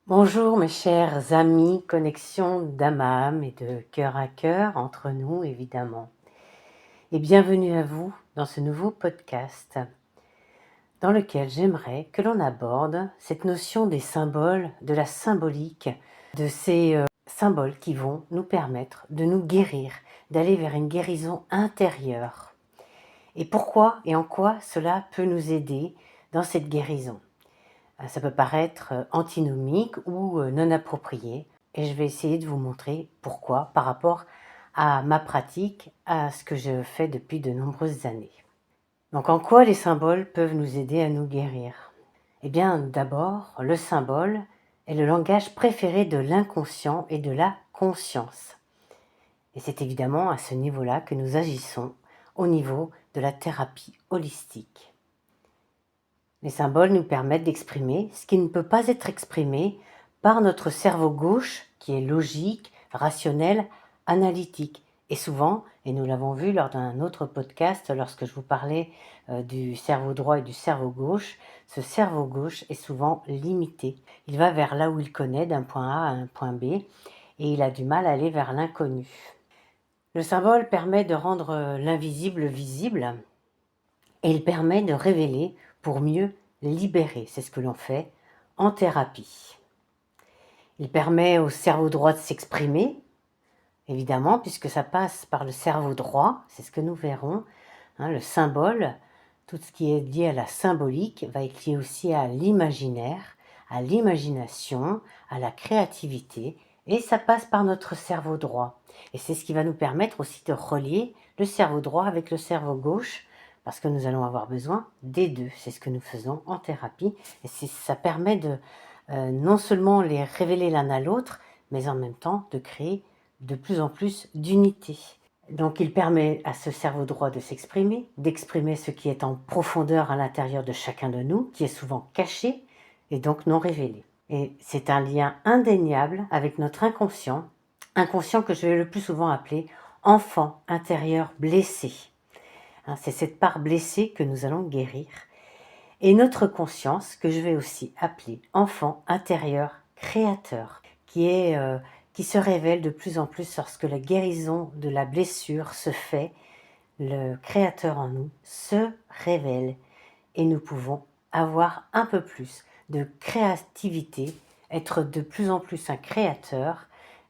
Bonjour mes chers amis, connexion d'âme à âme et de cœur à cœur entre nous évidemment. Et bienvenue à vous dans ce nouveau podcast dans lequel j'aimerais que l'on aborde cette notion des symboles, de la symbolique, de ces symboles qui vont nous permettre de nous guérir, d'aller vers une guérison intérieure. Et pourquoi et en quoi cela peut nous aider dans cette guérison. Ça peut paraître antinomique ou non approprié et je vais essayer de vous montrer pourquoi par rapport à ma pratique, à ce que je fais depuis de nombreuses années. Donc en quoi les symboles peuvent nous aider à nous guérir? Eh bien d'abord, le symbole est le langage préféré de l'inconscient et de la conscience. Et c'est évidemment à ce niveau-là que nous agissons au niveau de la thérapie holistique. Les symboles nous permettent d'exprimer ce qui ne peut pas être exprimé par notre cerveau gauche, qui est logique, rationnel, analytique. Et souvent, et nous l'avons vu lors d'un autre podcast, lorsque je vous parlais du cerveau droit et du cerveau gauche, ce cerveau gauche est souvent limité. Il va vers là où il connaît, d'un point A à un point B, et il a du mal à aller vers l'inconnu. Le symbole permet de rendre l'invisible visible, et il permet de révéler pour mieux libérer. C'est ce que l'on fait en thérapie. Il permet au cerveau droit de s'exprimer, évidemment, puisque ça passe par le cerveau droit, c'est ce que nous verrons. Le symbole, tout ce qui est lié à la symbolique, va être lié aussi à l'imaginaire, à l'imagination, à la créativité, et ça passe par notre cerveau droit. Et c'est ce qui va nous permettre aussi de relier le cerveau droit avec le cerveau gauche, parce que nous allons avoir besoin des deux. C'est ce que nous faisons en thérapie, et ça permet de non seulement les révéler l'un à l'autre, mais en même temps de créer de plus en plus d'unité. Donc il permet à ce cerveau droit de s'exprimer, d'exprimer ce qui est en profondeur à l'intérieur de chacun de nous, qui est souvent caché et donc non révélé. Et c'est un lien indéniable avec notre inconscient, inconscient que je vais le plus souvent appeler enfant intérieur blessé. C'est cette part blessée que nous allons guérir. Et notre conscience, que je vais aussi appeler enfant intérieur créateur, qui se révèle de plus en plus lorsque la guérison de la blessure se fait. Le créateur en nous se révèle et nous pouvons avoir un peu plus de créativité, être de plus en plus un créateur,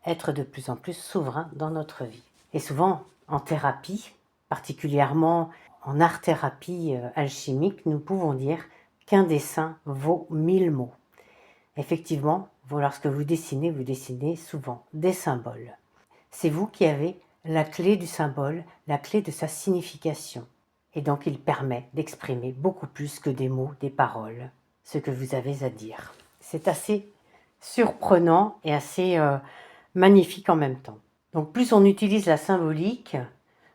être de plus en plus souverain dans notre vie. Et souvent, en thérapie, particulièrement en art-thérapie alchimique, nous pouvons dire qu'un dessin vaut 1000 mots. Effectivement, lorsque vous dessinez souvent des symboles. C'est vous qui avez la clé du symbole, la clé de sa signification. Et donc il permet d'exprimer beaucoup plus que des mots, des paroles, ce que vous avez à dire. C'est assez surprenant et assez magnifique en même temps. Donc plus on utilise la symbolique,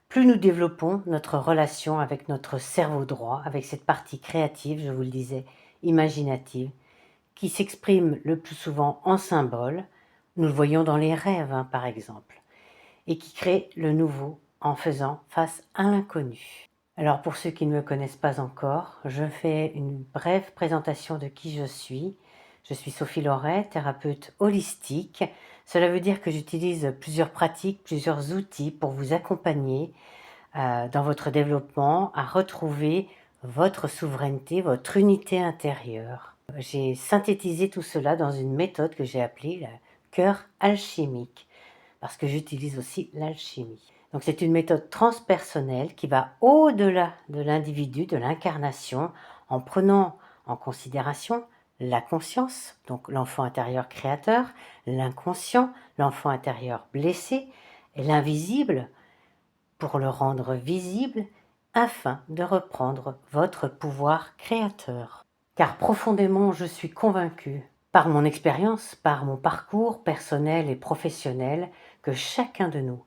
plus nous développons notre relation avec notre cerveau droit, avec cette partie créative, je vous le disais, imaginative, qui s'exprime le plus souvent en symboles. Nous le voyons dans les rêves, par exemple, et qui crée le nouveau en faisant face à l'inconnu. Alors pour ceux qui ne me connaissent pas encore, je fais une brève présentation de qui je suis. Je suis Sophie Loret, thérapeute holistique. Cela veut dire que j'utilise plusieurs pratiques, plusieurs outils pour vous accompagner dans votre développement à retrouver votre souveraineté, votre unité intérieure. J'ai synthétisé tout cela dans une méthode que j'ai appelée le cœur alchimique, parce que j'utilise aussi l'alchimie. Donc c'est une méthode transpersonnelle qui va au-delà de l'individu, de l'incarnation, en prenant en considération la conscience, donc l'enfant intérieur créateur, l'inconscient, l'enfant intérieur blessé, et l'invisible, pour le rendre visible, afin de reprendre votre pouvoir créateur. Car profondément, je suis convaincue, par mon expérience, par mon parcours personnel et professionnel, que chacun de nous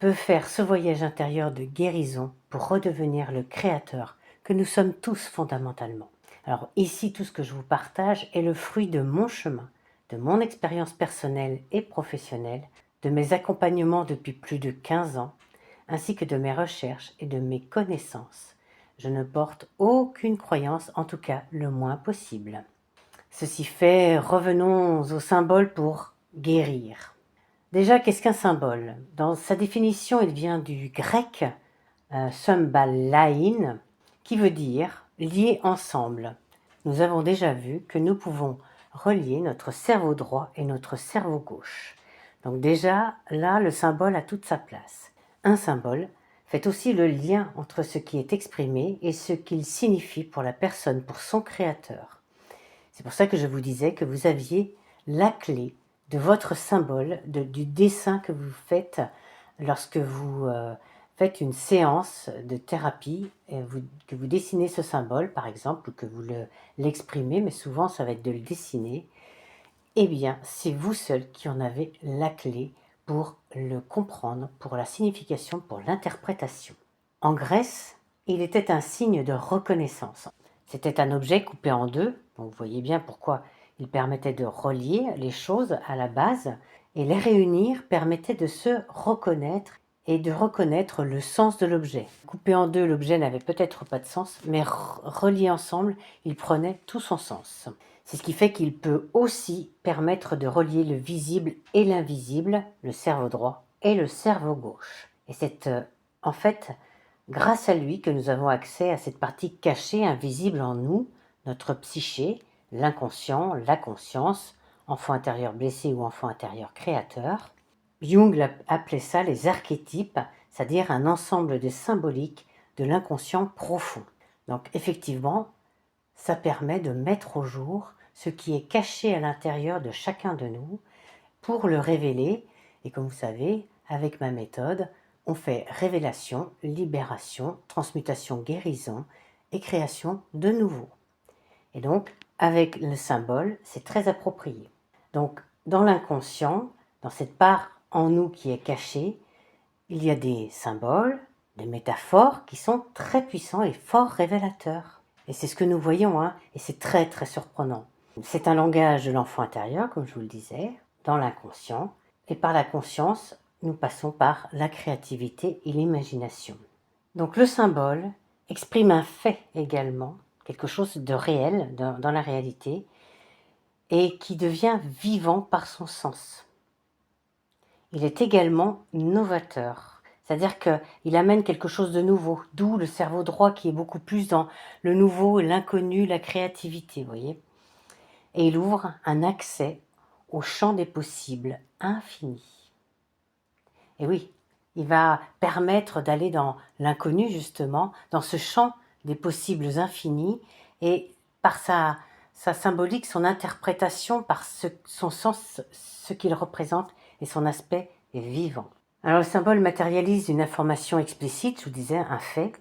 peut faire ce voyage intérieur de guérison pour redevenir le créateur que nous sommes tous fondamentalement. Alors ici, tout ce que je vous partage est le fruit de mon chemin, de mon expérience personnelle et professionnelle, de mes accompagnements depuis plus de 15 ans, ainsi que de mes recherches et de mes connaissances. Je ne porte aucune croyance, en tout cas le moins possible. Ceci fait, revenons au symbole pour guérir. Déjà, qu'est-ce qu'un symbole? Dans sa définition, il vient du grec symbalain, qui veut dire lier ensemble. Nous avons déjà vu que nous pouvons relier notre cerveau droit et notre cerveau gauche. Donc déjà, là, le symbole a toute sa place. Un symbole fait aussi le lien entre ce qui est exprimé et ce qu'il signifie pour la personne, pour son créateur. C'est pour ça que je vous disais que vous aviez la clé de votre symbole, du dessin que vous faites lorsque vous faites une séance de thérapie, et que vous dessinez ce symbole par exemple, ou que vous l'exprimez, mais souvent ça va être de le dessiner, eh bien c'est vous seul qui en avez la clé pour le comprendre, pour la signification, pour l'interprétation. En Grèce, il était un signe de reconnaissance. C'était un objet coupé en deux, donc vous voyez bien pourquoi il permettait de relier les choses à la base, et les réunir permettait de se reconnaître et de reconnaître le sens de l'objet. Coupé en deux, l'objet n'avait peut-être pas de sens, mais relié ensemble, il prenait tout son sens. C'est ce qui fait qu'il peut aussi permettre de relier le visible et l'invisible, le cerveau droit et le cerveau gauche. Et c'est en fait grâce à lui que nous avons accès à cette partie cachée, invisible en nous, notre psyché, l'inconscient, la conscience, enfant intérieur blessé ou enfant intérieur créateur. Jung appelait ça les archétypes, c'est-à-dire un ensemble de symboliques de l'inconscient profond. Donc effectivement, ça permet de mettre au jour ce qui est caché à l'intérieur de chacun de nous pour le révéler. Et comme vous savez, avec ma méthode, on fait révélation, libération, transmutation, guérison et création de nouveau. Et donc, avec le symbole, c'est très approprié. Donc, dans l'inconscient, dans cette part en nous qui est cachée, il y a des symboles, des métaphores qui sont très puissants et fort révélateurs. Et c'est ce que nous voyons, hein, et c'est très très surprenant. C'est un langage de l'enfant intérieur, comme je vous le disais, dans l'inconscient, et par la conscience, nous passons par la créativité et l'imagination. Donc le symbole exprime un fait également, quelque chose de réel dans la réalité, et qui devient vivant par son sens. Il est également novateur, c'est-à-dire qu'il amène quelque chose de nouveau, d'où le cerveau droit qui est beaucoup plus dans le nouveau, l'inconnu, la créativité, vous voyez. Et il ouvre un accès au champ des possibles infini. Et oui, il va permettre d'aller dans l'inconnu justement, dans ce champ des possibles infinis, et par sa symbolique, son interprétation, par son sens, ce qu'il représente et son aspect vivant. Alors le symbole matérialise une information explicite, je vous disais, un fait,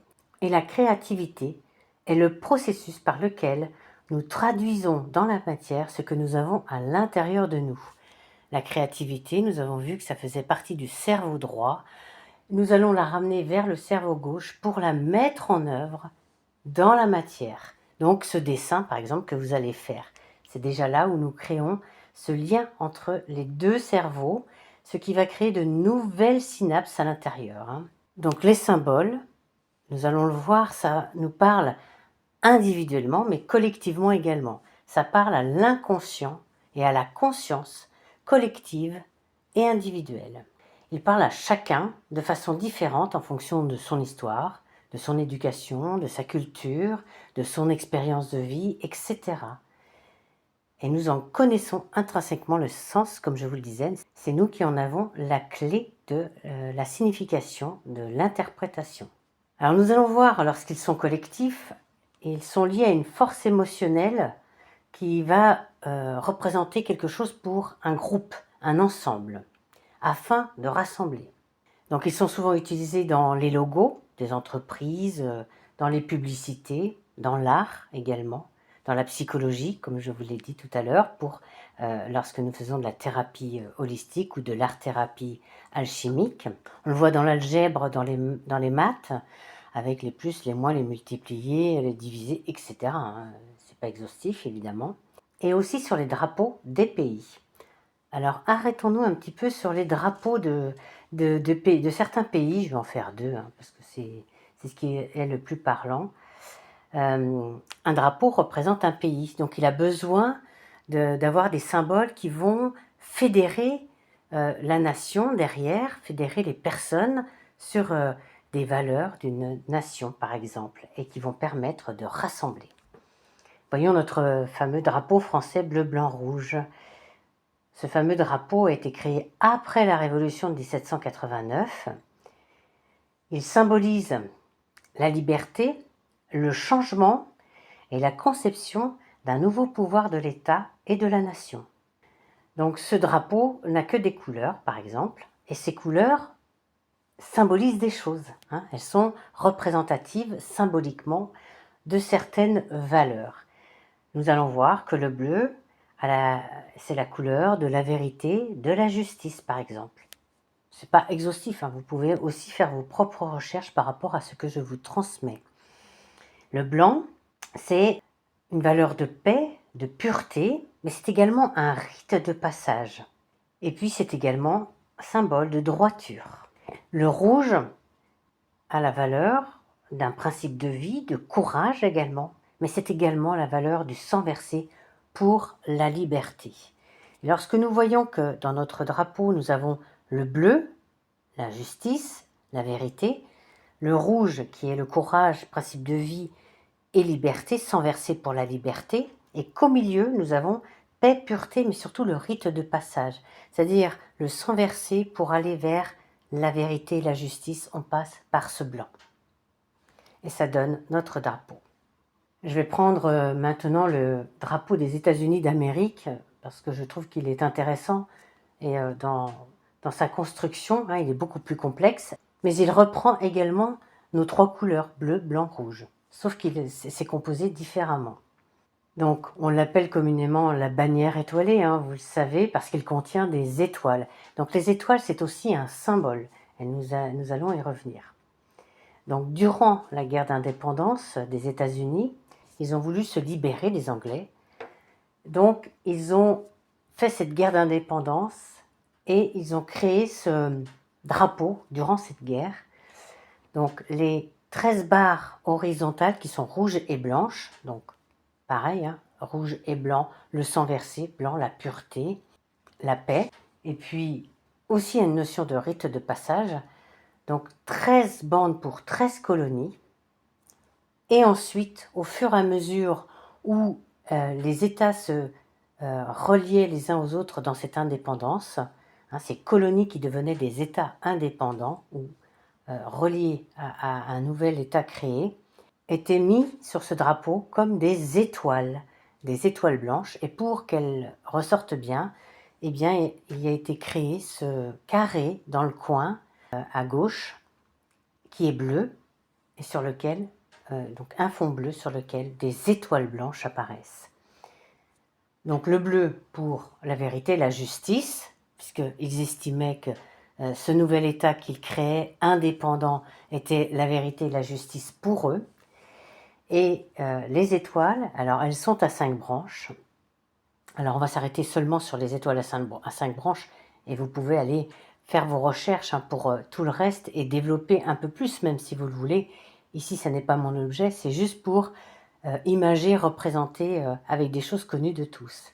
et la créativité est le processus par lequel nous traduisons dans la matière ce que nous avons à l'intérieur de nous. La créativité, nous avons vu que ça faisait partie du cerveau droit. Nous allons la ramener vers le cerveau gauche pour la mettre en œuvre dans la matière. Donc ce dessin, par exemple, que vous allez faire, c'est déjà là où nous créons ce lien entre les deux cerveaux, ce qui va créer de nouvelles synapses à l'intérieur. Donc les symboles, nous allons le voir, ça nous parle individuellement, mais collectivement également. Ça parle à l'inconscient et à la conscience collective et individuelle. Il parle à chacun de façon différente en fonction de son histoire, de son éducation, de sa culture, de son expérience de vie, etc. Et nous en connaissons intrinsèquement le sens, comme je vous le disais. C'est nous qui en avons la clé de la signification, de l'interprétation. Alors nous allons voir, lorsqu'ils sont collectifs, ils sont liés à une force émotionnelle qui va représenter quelque chose pour un groupe, un ensemble, afin de rassembler. Donc ils sont souvent utilisés dans les logos des entreprises, dans les publicités, dans l'art également, dans la psychologie, comme je vous l'ai dit tout à l'heure, pour lorsque nous faisons de la thérapie holistique ou de l'art-thérapie alchimique. On le voit dans l'algèbre, dans les maths, avec les plus, les moins, les multipliés, les divisés, etc. C'est pas exhaustif, évidemment. Et aussi sur les drapeaux des pays. Alors arrêtons-nous un petit peu sur les drapeaux de certains pays. Je vais en faire deux, parce que c'est ce qui est le plus parlant. Un drapeau représente un pays, donc il a besoin d'avoir des symboles qui vont fédérer la nation derrière, fédérer les personnes sur des valeurs d'une nation, par exemple, et qui vont permettre de rassembler. Voyons notre fameux drapeau français bleu, blanc, rouge. Ce fameux drapeau a été créé après la Révolution de 1789. Il symbolise la liberté, le changement et la conception d'un nouveau pouvoir de l'État et de la nation. Donc ce drapeau n'a que des couleurs, par exemple, et ces couleurs symbolisent des choses. Elles sont représentatives symboliquement de certaines valeurs. Nous allons voir que le bleu, c'est la couleur de la vérité, de la justice, par exemple. Ce n'est pas exhaustif, vous pouvez aussi faire vos propres recherches par rapport à ce que je vous transmets. Le blanc, c'est une valeur de paix, de pureté, mais c'est également un rite de passage. Et puis c'est également un symbole de droiture. Le rouge a la valeur d'un principe de vie, de courage également, mais c'est également la valeur du sang versé pour la liberté. Et lorsque nous voyons que dans notre drapeau, nous avons le bleu, la justice, la vérité, le rouge qui est le courage, principe de vie et liberté, sang versé pour la liberté, et qu'au milieu, nous avons paix, pureté, mais surtout le rite de passage, c'est-à-dire le sang versé pour aller vers la vérité et la justice, on passe par ce blanc. Et ça donne notre drapeau. Je vais prendre maintenant le drapeau des États-Unis d'Amérique, parce que je trouve qu'il est intéressant, et dans sa construction, il est beaucoup plus complexe, mais il reprend également nos trois couleurs, bleu, blanc, rouge, sauf qu'il s'est composé différemment. Donc, on l'appelle communément la bannière étoilée, vous le savez, parce qu'il contient des étoiles. Donc, les étoiles, c'est aussi un symbole, et nous allons y revenir. Donc, durant la guerre d'indépendance des États-Unis, ils ont voulu se libérer, les Anglais. Donc, ils ont fait cette guerre d'indépendance et ils ont créé ce drapeau durant cette guerre. Donc, les 13 barres horizontales qui sont rouges et blanches, donc pareil, rouge et blanc, le sang versé, blanc, la pureté, la paix. Et puis aussi une notion de rite de passage. Donc 13 bandes pour 13 colonies. Et ensuite, au fur et à mesure où les États se reliaient les uns aux autres dans cette indépendance, ces colonies qui devenaient des États indépendants ou reliés à un nouvel État créé, étaient mis sur ce drapeau comme des étoiles blanches. Et pour qu'elles ressortent bien, il y a été créé ce carré dans le coin à gauche qui est bleu et sur lequel, donc un fond bleu sur lequel des étoiles blanches apparaissent. Donc le bleu pour la vérité, la justice, puisqu'ils estimaient que ce nouvel État qu'ils créaient, indépendant, était la vérité et la justice pour eux. Et les étoiles, alors elles sont à 5 branches. Alors on va s'arrêter seulement sur les étoiles à 5 branches et vous pouvez aller faire vos recherches pour tout le reste et développer un peu plus, même si vous le voulez. Ici, ce n'est pas mon objet, c'est juste pour imager, représenter avec des choses connues de tous.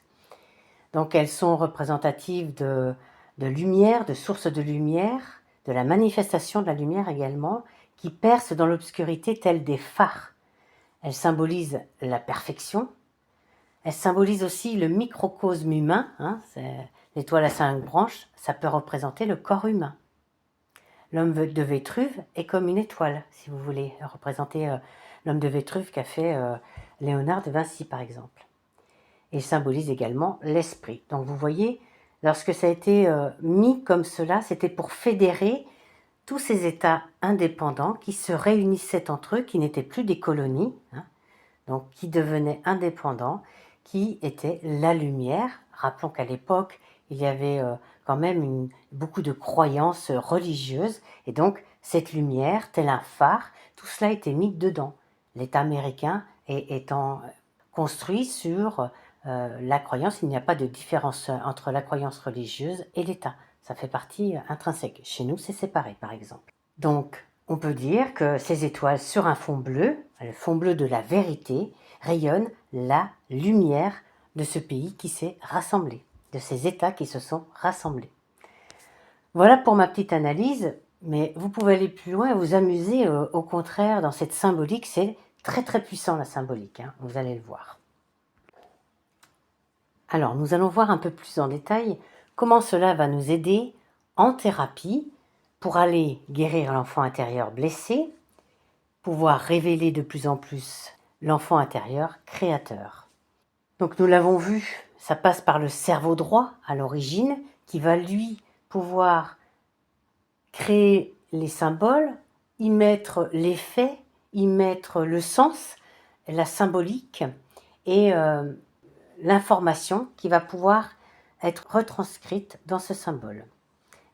Donc elles sont représentatives de lumière, de sources de lumière, de la manifestation de la lumière également, qui percent dans l'obscurité tels des phares. Elle symbolise la perfection. Elle symbolise aussi le microcosme humain. L'étoile à 5 branches, ça peut représenter le corps humain. L'homme de Vétruve est comme une étoile, si vous voulez représenter l'homme de Vétruve qu'a fait Léonard de Vinci, par exemple. Il symbolise également l'esprit. Donc vous voyez, lorsque ça a été mis comme cela, c'était pour fédérer tous ces États indépendants qui se réunissaient entre eux, qui n'étaient plus des colonies, donc qui devenaient indépendants, qui étaient la lumière. Rappelons qu'à l'époque, il y avait quand même beaucoup de croyances religieuses, et donc cette lumière, tel un phare, tout cela était mis dedans. L'État américain étant construit sur la croyance, il n'y a pas de différence entre la croyance religieuse et l'État. Ça fait partie intrinsèque. Chez nous, c'est séparé, par exemple. Donc, on peut dire que ces étoiles sur un fond bleu, le fond bleu de la vérité, rayonnent la lumière de ce pays qui s'est rassemblé, de ces États qui se sont rassemblés. Voilà pour ma petite analyse, mais vous pouvez aller plus loin et vous amuser au contraire dans cette symbolique. C'est très très puissant la symbolique, hein, vous allez le voir. Alors nous allons voir un peu plus en détail comment cela va nous aider en thérapie pour aller guérir l'enfant intérieur blessé, pouvoir révéler de plus en plus l'enfant intérieur créateur. Donc nous l'avons vu, ça passe par le cerveau droit à l'origine qui va lui pouvoir créer les symboles, y mettre l'effet, y mettre le sens, la symbolique et l'information qui va pouvoir être retranscrite dans ce symbole.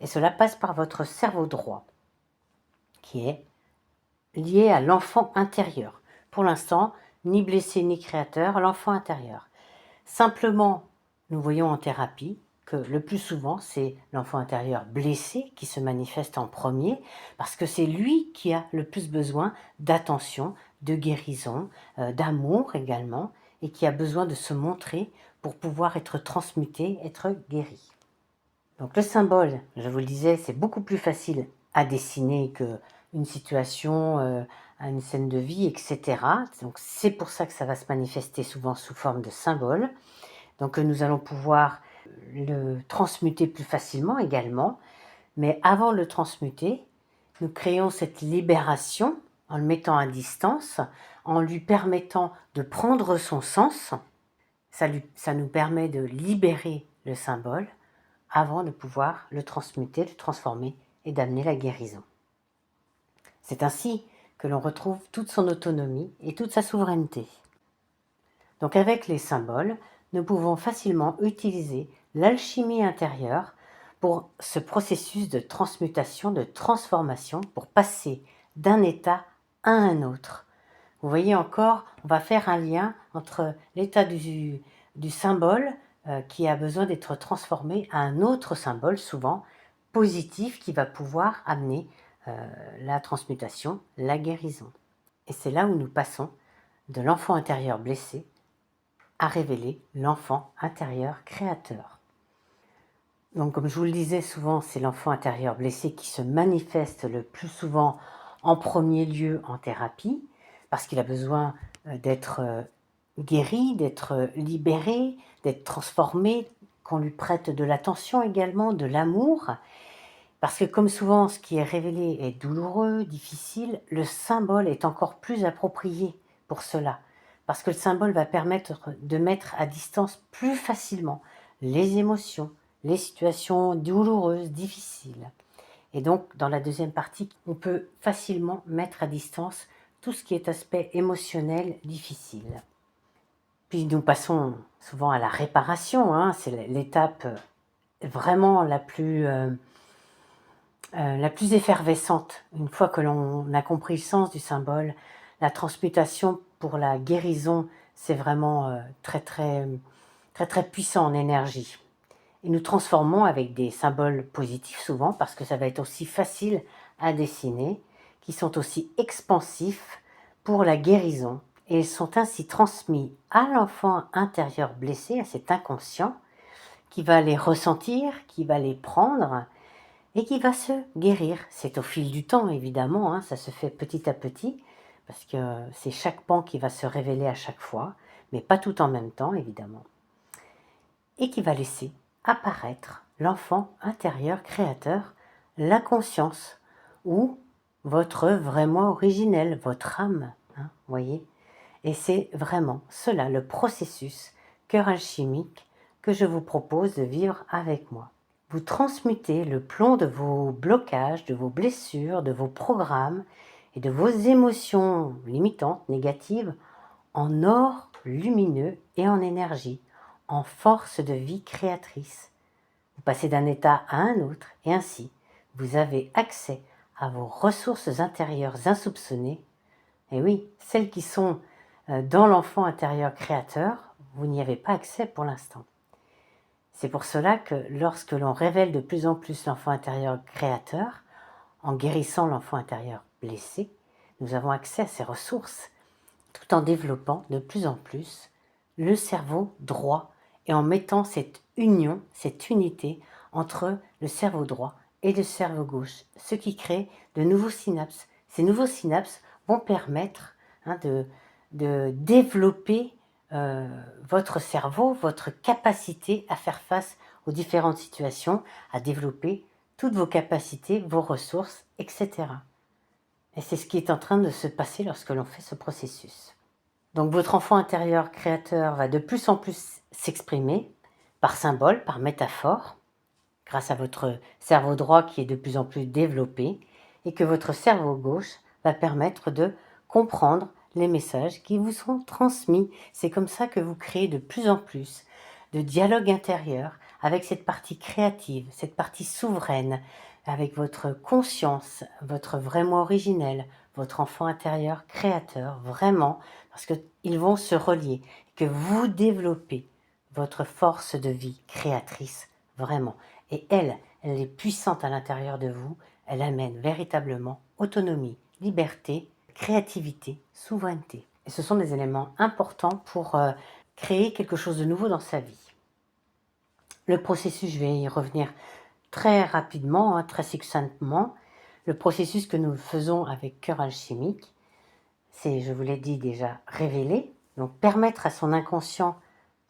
Et cela passe par votre cerveau droit, qui est lié à l'enfant intérieur. Pour l'instant, ni blessé ni créateur, l'enfant intérieur. Simplement, nous voyons en thérapie que le plus souvent, c'est l'enfant intérieur blessé qui se manifeste en premier, parce que c'est lui qui a le plus besoin d'attention, de guérison, d'amour également, et qui a besoin de se montrer pour pouvoir être transmuté, être guéri. Donc le symbole, je vous le disais, c'est beaucoup plus facile à dessiner qu'une situation, une scène de vie, etc. Donc c'est pour ça que ça va se manifester souvent sous forme de symbole. Donc nous allons pouvoir le transmuter plus facilement également. Mais avant de le transmuter, nous créons cette libération en le mettant à distance, en lui permettant de prendre son sens. Ça nous permet de libérer le symbole avant de pouvoir le transmuter, le transformer et d'amener la guérison. C'est ainsi que l'on retrouve toute son autonomie et toute sa souveraineté. Donc avec les symboles, nous pouvons facilement utiliser l'alchimie intérieure pour ce processus de transmutation, de transformation, pour passer d'un état à un autre. Vous voyez encore, on va faire un lien entre l'état du symbole qui a besoin d'être transformé à un autre symbole, souvent positif, qui va pouvoir amener la transmutation, la guérison. Et c'est là où nous passons de l'enfant intérieur blessé à révéler l'enfant intérieur créateur. Donc comme je vous le disais souvent, c'est l'enfant intérieur blessé qui se manifeste le plus souvent en premier lieu en thérapie, parce qu'il a besoin d'être guéri, d'être libéré, d'être transformé, qu'on lui prête de l'attention également, de l'amour. Parce que comme souvent, ce qui est révélé est douloureux, difficile, le symbole est encore plus approprié pour cela. Parce que le symbole va permettre de mettre à distance plus facilement les émotions, les situations douloureuses, difficiles. Et donc, dans la deuxième partie, on peut facilement mettre à distance tout ce qui est aspect émotionnel difficile. Puis nous passons souvent à la réparation, hein, c'est l'étape vraiment la plus effervescente. Une fois que l'on a compris le sens du symbole, la transmutation pour la guérison, c'est vraiment très puissant en énergie. Et nous transformons avec des symboles positifs souvent, parce que ça va être aussi facile à dessiner, qui sont aussi expansifs pour la guérison. Et ils sont ainsi transmis à l'enfant intérieur blessé, à cet inconscient, qui va les ressentir, qui va les prendre, et qui va se guérir. C'est au fil du temps, évidemment, hein, ça se fait petit à petit, parce que c'est chaque pan qui va se révéler à chaque fois, mais pas tout en même temps, évidemment. Et qui va laisser apparaître l'enfant intérieur créateur, la conscience, ou votre vrai moi originel, votre âme, hein, voyez. Et c'est vraiment cela, le processus cœur alchimique que je vous propose de vivre avec moi. Vous transmutez le plomb de vos blocages, de vos blessures, de vos programmes et de vos émotions limitantes, négatives, en or lumineux et en énergie, en force de vie créatrice. Vous passez d'un état à un autre et ainsi, vous avez accès à vos ressources intérieures insoupçonnées. Et oui, celles qui sont dans l'enfant intérieur créateur, vous n'y avez pas accès pour l'instant. C'est pour cela que lorsque l'on révèle de plus en plus l'enfant intérieur créateur, en guérissant l'enfant intérieur blessé, nous avons accès à ces ressources tout en développant de plus en plus le cerveau droit et en mettant cette union, cette unité entre le cerveau droit et le cerveau gauche, ce qui crée de nouveaux synapses. Ces nouveaux synapses vont permettre de développer votre cerveau, votre capacité à faire face aux différentes situations, à développer toutes vos capacités, vos ressources, etc. Et c'est ce qui est en train de se passer lorsque l'on fait ce processus. Donc votre enfant intérieur créateur va de plus en plus s'exprimer par symbole, par métaphore, grâce à votre cerveau droit qui est de plus en plus développé, et que votre cerveau gauche va permettre de comprendre les messages qui vous sont transmis. C'est comme ça que vous créez de plus en plus de dialogue intérieur avec cette partie créative, cette partie souveraine, avec votre conscience, votre vrai moi originel, votre enfant intérieur créateur, vraiment, parce qu'ils vont se relier, que vous développez votre force de vie créatrice, vraiment. Et elle est puissante à l'intérieur de vous, elle amène véritablement autonomie, liberté, créativité, souveraineté. Et ce sont des éléments importants pour créer quelque chose de nouveau dans sa vie. Le processus, je vais y revenir très rapidement, très succinctement. Le processus que nous faisons avec Cœur Alchimique, c'est, je vous l'ai dit déjà, révéler, donc permettre à son inconscient,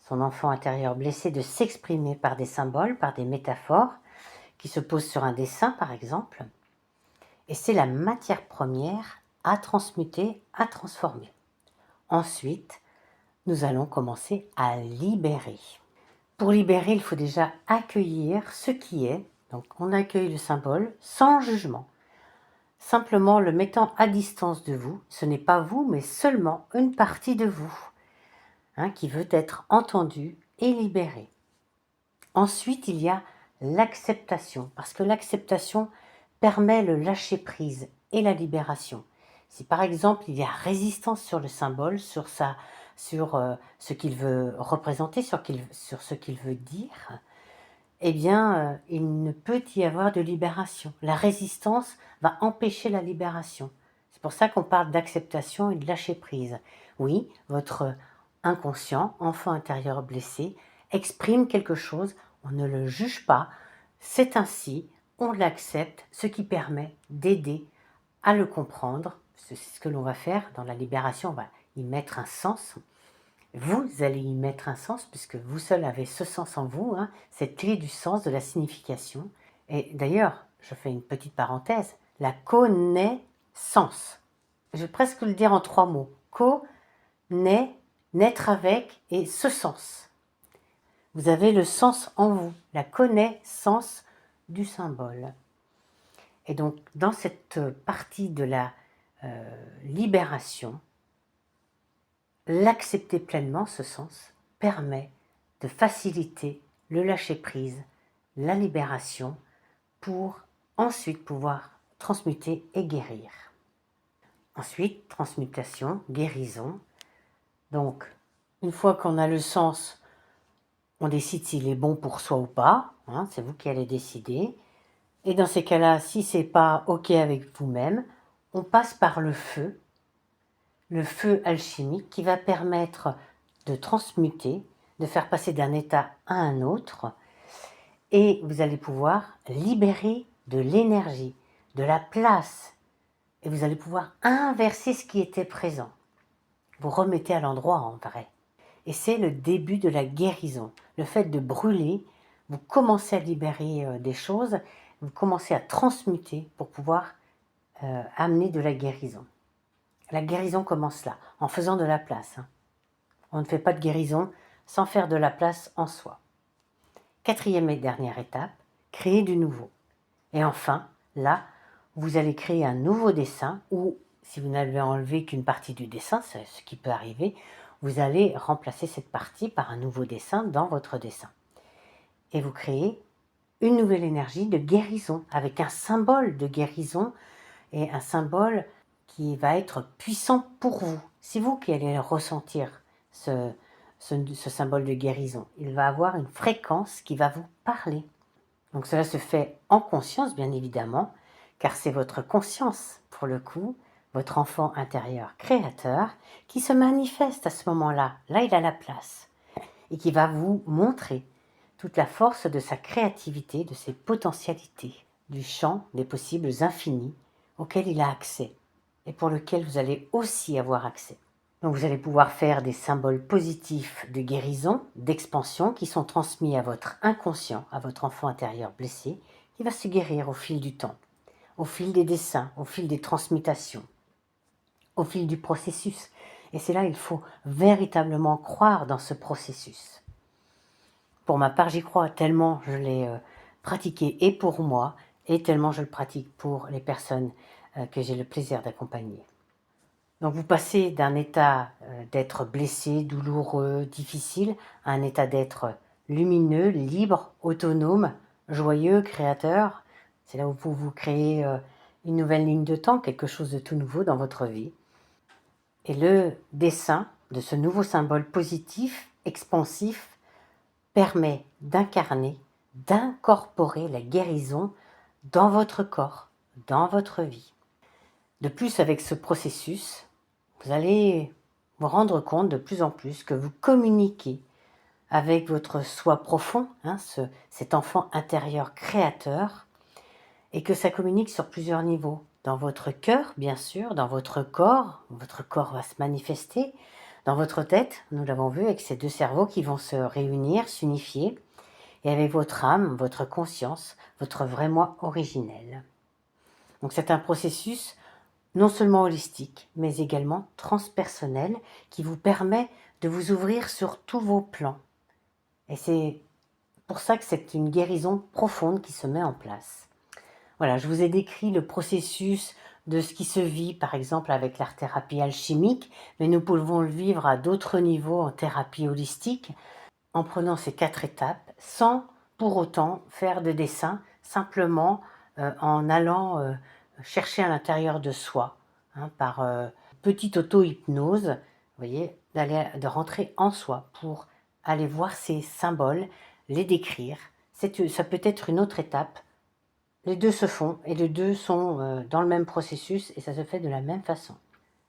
son enfant intérieur blessé, de s'exprimer par des symboles, par des métaphores, qui se posent sur un dessin par exemple. Et c'est la matière première à transmuter, à transformer. Ensuite, nous allons commencer à libérer. Pour libérer, il faut déjà accueillir ce qui est. Donc on accueille le symbole sans jugement. Simplement le mettant à distance de vous. Ce n'est pas vous, mais seulement une partie de vous qui veut être entendue et libérée. Ensuite, il y a l'acceptation, parce que l'acceptation permet le lâcher-prise et la libération. Si par exemple il y a résistance sur le symbole, sur ce qu'il veut représenter, sur ce qu'il veut dire, eh bien il ne peut y avoir de libération. La résistance va empêcher la libération. C'est pour ça qu'on parle d'acceptation et de lâcher-prise. Oui, votre inconscient, enfant intérieur blessé, exprime quelque chose, on ne le juge pas, c'est ainsi, on l'accepte, ce qui permet d'aider à le comprendre. C'est ce que l'on va faire dans la libération, on va y mettre un sens. Vous allez y mettre un sens, puisque vous seul avez ce sens en vous, cette clé du sens, de la signification. Et d'ailleurs, je fais une petite parenthèse, la connaissance. Je vais presque le dire en 3 mots. Naître avec, et ce sens. Vous avez le sens en vous, la connaissance du symbole. Et donc, dans cette partie de la libération, l'accepter pleinement, ce sens, permet de faciliter le lâcher-prise, la libération, pour ensuite pouvoir transmuter et guérir. Ensuite, transmutation, guérison. Donc, une fois qu'on a le sens, on décide s'il est bon pour soi ou pas. C'est vous qui allez décider. Et dans ces cas-là, si c'est pas OK avec vous-même, on passe par le feu alchimique qui va permettre de transmuter, de faire passer d'un état à un autre. Et vous allez pouvoir libérer de l'énergie, de la place. Et vous allez pouvoir inverser ce qui était présent. Vous remettez à l'endroit en vrai. Et c'est le début de la guérison. Le fait de brûler, vous commencez à libérer des choses, vous commencez à transmuter pour pouvoir amener de la guérison. La guérison commence là, en faisant de la place. On ne fait pas de guérison sans faire de la place en soi. 4e et dernière étape, créer du nouveau. Et enfin, là, vous allez créer un nouveau dessin, ou si vous n'avez enlevé qu'une partie du dessin, c'est ce qui peut arriver, vous allez remplacer cette partie par un nouveau dessin dans votre dessin. Et vous créez une nouvelle énergie de guérison, avec un symbole de guérison, et un symbole qui va être puissant pour vous. C'est vous qui allez ressentir ce symbole de guérison. Il va avoir une fréquence qui va vous parler. Donc cela se fait en conscience, bien évidemment, car c'est votre conscience, pour le coup, votre enfant intérieur créateur, qui se manifeste à ce moment-là. Là, il a la place. Et qui va vous montrer toute la force de sa créativité, de ses potentialités, du champ des possibles infinis auquel il a accès et pour lequel vous allez aussi avoir accès. Donc vous allez pouvoir faire des symboles positifs de guérison, d'expansion qui sont transmis à votre inconscient, à votre enfant intérieur blessé, qui va se guérir au fil du temps, au fil des dessins, au fil des transmutations, au fil du processus. Et c'est là il faut véritablement croire dans ce processus. Pour ma part, j'y crois tellement je l'ai pratiqué et pour moi, et tellement je le pratique pour les personnes que j'ai le plaisir d'accompagner. Donc vous passez d'un état d'être blessé, douloureux, difficile, à un état d'être lumineux, libre, autonome, joyeux, créateur. C'est là où vous créez une nouvelle ligne de temps, quelque chose de tout nouveau dans votre vie. Et le dessin de ce nouveau symbole positif, expansif, permet d'incarner, d'incorporer la guérison dans votre corps, dans votre vie. De plus, avec ce processus, vous allez vous rendre compte de plus en plus que vous communiquez avec votre soi profond, cet enfant intérieur créateur, et que ça communique sur plusieurs niveaux. Dans votre cœur, bien sûr, dans votre corps va se manifester, dans votre tête, nous l'avons vu, avec ces deux cerveaux qui vont se réunir, s'unifier, et avec votre âme, votre conscience, votre vrai moi originel. Donc c'est un processus non seulement holistique, mais également transpersonnel, qui vous permet de vous ouvrir sur tous vos plans. Et c'est pour ça que c'est une guérison profonde qui se met en place. Voilà, je vous ai décrit le processus de ce qui se vit, par exemple, avec l'art-thérapie alchimique, mais nous pouvons le vivre à d'autres niveaux en thérapie holistique, en prenant ces 4 étapes, sans pour autant faire de dessin, simplement en allant chercher à l'intérieur de soi, par petite auto-hypnose, vous voyez, de rentrer en soi pour aller voir ces symboles, les décrire. Ça peut être une autre étape. Les deux se font et les deux sont dans le même processus et ça se fait de la même façon.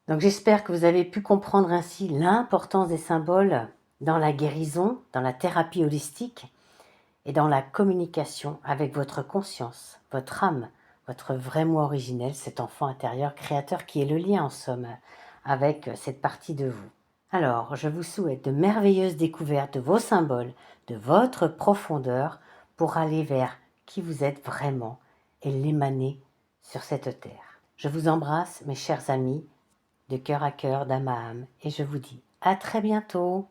Donc j'espère que vous avez pu comprendre ainsi l'importance des symboles dans la guérison, dans la thérapie holistique et dans la communication avec votre conscience, votre âme, votre vrai moi originel, cet enfant intérieur créateur qui est le lien en somme avec cette partie de vous. Alors, je vous souhaite de merveilleuses découvertes de vos symboles, de votre profondeur pour aller vers qui vous êtes vraiment et l'émaner sur cette terre. Je vous embrasse, mes chers amis, de cœur à cœur, d'âme à âme, et je vous dis à très bientôt.